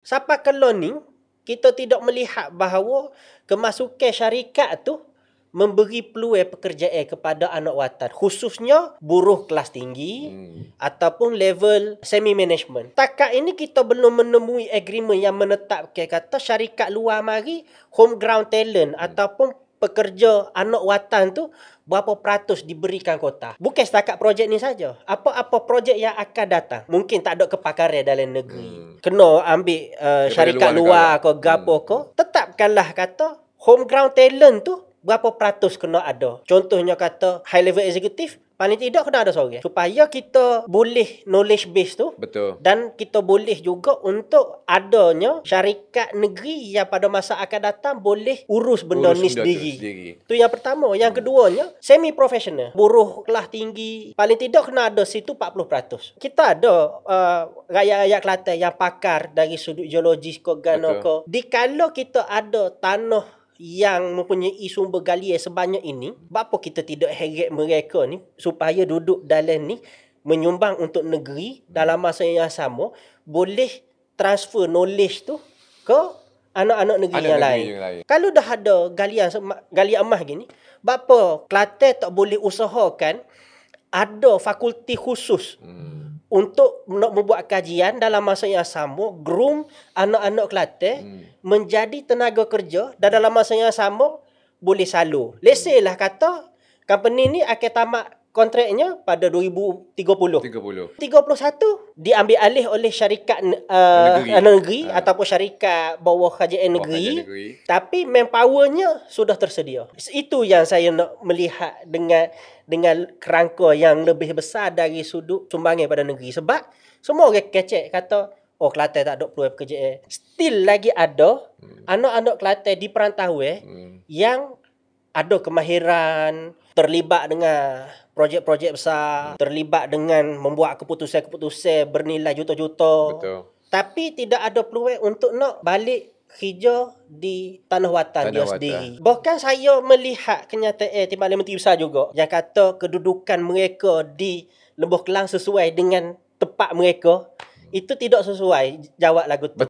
Sampai kalau ni, kita tidak melihat bahawa kemasukan syarikat tu memberi peluang pekerjaan kepada anak watan, khususnya buruh kelas tinggi ataupun level semi management. Takat ini kita belum menemui agreement yang menetapkan kata syarikat luar mari homegrown talent ataupun pekerja anak watan tu berapa peratus diberikan kota. Bukan setakat projek ni saja. Apa-apa projek yang akan datang. Mungkin tak ada kepakaran dalam negeri. Kena ambil syarikat luar ke gapo ke. Tetapkanlah kata homegrown talent tu berapa peratus kena ada. Contohnya kata high level executive, paling tidak kena ada seorang. Supaya kita boleh knowledge base tu. Betul. Dan kita boleh juga untuk adanya syarikat negeri yang pada masa akan datang boleh urus benda ni sendiri. Itu yang pertama. Yang keduanya, semi professional. Buruh kelas tinggi, paling tidak kena ada situ 40%. Kita ada rakyat-rakyat Kelantan yang pakar dari sudut geologis ke gana ke. Dikala kita ada tanah yang mempunyai sumber galian sebanyak ini, apa kita tidak heret mereka ni supaya duduk dalam ni menyumbang untuk negeri dalam masa yang sama, boleh transfer knowledge tu ke anak-anak negeri yang lain. Kalau dah ada galian emas gini, bapa Kelantan tak boleh usahakan ada fakulti khusus untuk nak membuat kajian dalam masa yang sama, groom anak-anak Kelantan menjadi tenaga kerja dan dalam masa yang sama boleh salur. Let's say lah kata company ni akan tamat kontraknya pada 2030. 31 diambil alih oleh syarikat negeri ataupun syarikat bawah kajian negeri. Tapi manpowernya sudah tersedia. Itu yang saya nak melihat dengan kerangka yang lebih besar dari sudut sumbangan pada negeri. Sebab semua orang kecek kata, oh Kelantan tak ada peluang pekerjaan. Still lagi ada anak-anak Kelantan di perantauan yang ada kemahiran, terlibat dengan projek-projek besar, terlibat dengan membuat keputusan-keputusan bernilai juta-juta. Tapi tidak ada peluang untuk nak balik kerja di tanah watan dia sendiri. Bahkan saya melihat kenyataan Timbalan Menteri Besar juga yang kata kedudukan mereka di Lembah Kelang sesuai dengan tempat mereka. Itu tidak sesuai jawab lagu tu.